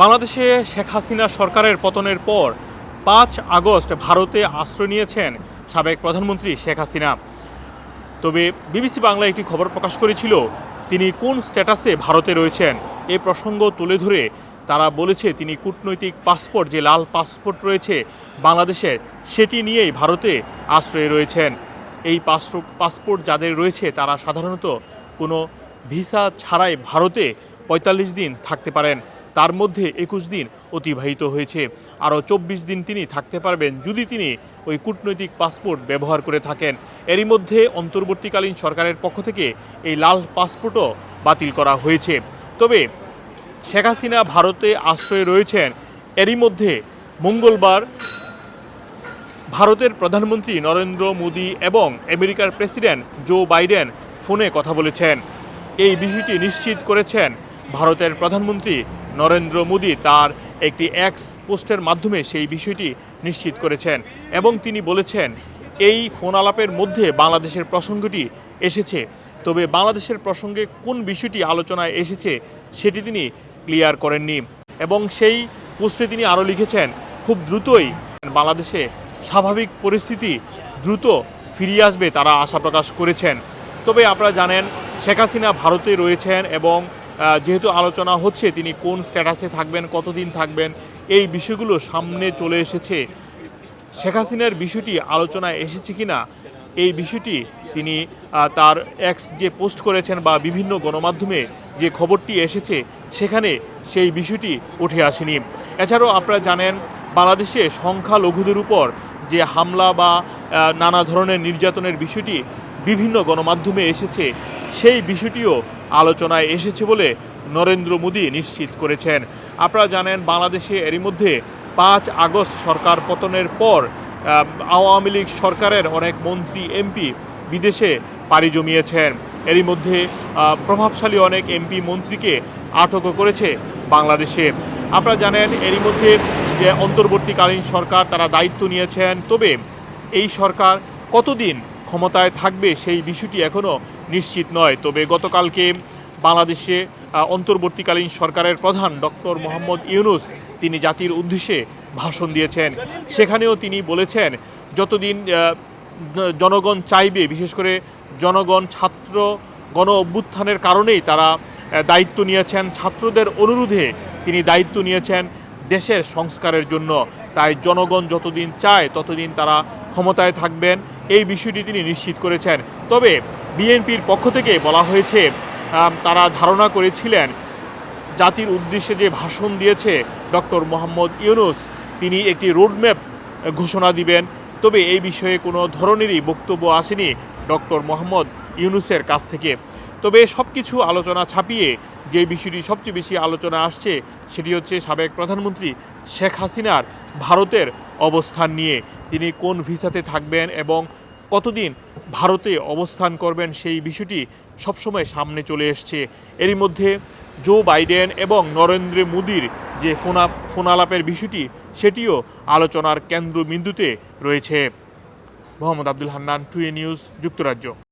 বাংলাদেশে শেখ হাসিনা সরকারের পতনের পর ৫ আগস্ট ভারতে আশ্রয় নিয়েছেন সাবেক প্রধানমন্ত্রী শেখ হাসিনা। তবে বিবিসি বাংলা একটি খবর প্রকাশ করেছিল তিনি কোন স্ট্যাটাসে ভারতে রয়েছেন এ প্রসঙ্গ তুলে ধরে তারা বলেছে তিনি কূটনৈতিক পাসপোর্ট, যে লাল পাসপোর্ট রয়েছে বাংলাদেশের, সেটি নিয়েই ভারতে আশ্রয়ে রয়েছেন। এই পাসপোর্ট যাদের রয়েছে তারা সাধারণত কোনো ভিসা ছাড়াই ভারতে ৪৫ দিন থাকতে পারেন। তার মধ্যে ২১ দিন অতিবাহিত হয়েছে, আরও ২৪ দিন তিনি থাকতে পারবেন যদি তিনি ওই কূটনৈতিক পাসপোর্ট ব্যবহার করে থাকেন। এরই মধ্যে অন্তর্বর্তীকালীন সরকারের পক্ষ থেকে এই লাল পাসপোর্টও বাতিল করা হয়েছে। তবে শেখ হাসিনা ভারতে আশ্রয়ে রয়েছেন। এরই মধ্যে মঙ্গলবার ভারতের প্রধানমন্ত্রী নরেন্দ্র মোদি এবং আমেরিকার প্রেসিডেন্ট জো বাইডেন ফোনে কথা বলেছেন। এই বিষয়টি নিশ্চিত করেছেন ভারতের প্রধানমন্ত্রী নরেন্দ্র মোদি তার একটি এক্স পোস্টের মাধ্যমে সেই বিষয়টি নিশ্চিত করেছেন এবং তিনি বলেছেন এই ফোন আলাপের মধ্যে বাংলাদেশের প্রসঙ্গটি এসেছে। তবে বাংলাদেশের প্রসঙ্গে কোন বিষয়টি আলোচনায় এসেছে সেটি তিনি ক্লিয়ার করেননি এবং সেই পোস্টে তিনি আরও লিখেছেন খুব দ্রুতই বাংলাদেশে স্বাভাবিক পরিস্থিতি দ্রুত ফিরিয়ে আসবে তারা আশা প্রকাশ করেছেন। তবে আপনারা জানেন শেখ হাসিনা ভারতে রয়েছেন এবং যেহেতু আলোচনা হচ্ছে তিনি কোন স্ট্যাটাসে থাকবেন, কতদিন থাকবেন, এই বিষয়গুলো সামনে চলে এসেছে। শেখ হাসিনার বিষয়টি আলোচনায় এসেছে কিনা এই বিষয়টি তিনি তার এক্স যে পোস্ট করেছেন বা বিভিন্ন গণমাধ্যমে যে খবরটি এসেছে সেখানে সেই বিষয়টি উঠে আসেনি। এছাড়াও আপনারা জানেন বাংলাদেশে সংখ্যালঘুদের উপর যে হামলা বা নানা ধরনের নির্যাতনের বিষয়টি বিভিন্ন গণমাধ্যমে এসেছে, সেই বিষয়টিও আলোচনায় এসেছে বলে নরেন্দ্র মোদি নিশ্চিত করেছেন। আপনারা জানেন বাংলাদেশে এরই মধ্যে ৫ আগস্ট সরকার পতনের পর আওয়ামী লীগ সরকারের অনেক মন্ত্রী এমপি বিদেশে পাড়ি জমিয়েছেন। এরই মধ্যে প্রভাবশালী অনেক এমপি মন্ত্রীকে আটকও করেছে বাংলাদেশে। আপনারা জানেন এরই মধ্যে যে অন্তর্বর্তীকালীন সরকার তারা দায়িত্ব নিয়েছেন। তবে এই সরকার কতদিন ক্ষমতায় থাকবে সেই বিষয়টি এখনও নিশ্চিত নয়। তবে গতকালকে বাংলাদেশে অন্তর্বর্তীকালীন সরকারের প্রধান ডক্টর মোহাম্মদ ইউনূস তিনি জাতির উদ্দেশ্যে ভাষণ দিয়েছেন। সেখানেও তিনি বলেছেন যতদিন জনগণ চাইবে, বিশেষ করে জনগণ ছাত্র গণ অভ্যুত্থানের কারণেই তারা দায়িত্ব নিয়েছেন, ছাত্রদের অনুরোধে তিনি দায়িত্ব নিয়েছেন দেশের সংস্কারের জন্য। তাই জনগণ যতদিন চায় ততদিন তারা ক্ষমতায় থাকবেন, এই বিষয়টি তিনি নিশ্চিত করেছেন। তবে বিএনপির পক্ষ থেকে বলা হয়েছে তারা ধারণা করেছিলেন জাতির উদ্দেশ্যে যে ভাষণ দিয়েছে ডক্টর মোহাম্মদ ইউনূস তিনি একটি রোডম্যাপ ঘোষণা দিবেন। তবে এই বিষয়ে কোনো ধরনেরই বক্তব্য আসেনি ডক্টর মোহাম্মদ ইউনূসের কাছ থেকে। তবে সব কিছু আলোচনা ছাপিয়ে যে বিষয়টি সবচেয়ে বেশি আলোচনা আসছে সেটি হচ্ছে সাবেক প্রধানমন্ত্রী শেখ হাসিনার ভারতের অবস্থান নিয়ে। তিনি কোন ভিসাতে থাকবেন এবং কতদিন ভারতে অবস্থান করবেন সেই বিষয়টি সবসময় সামনে চলে এসছে। এরই মধ্যে জো বাইডেন এবং নরেন্দ্র মোদির যে ফোন আলাপের বিষয়টি সেটিও আলোচনার কেন্দ্রবিন্দুতে রয়েছে। মোহাম্মদ আব্দুল হান্নান, টুডে নিউজ, যুক্তরাজ্য।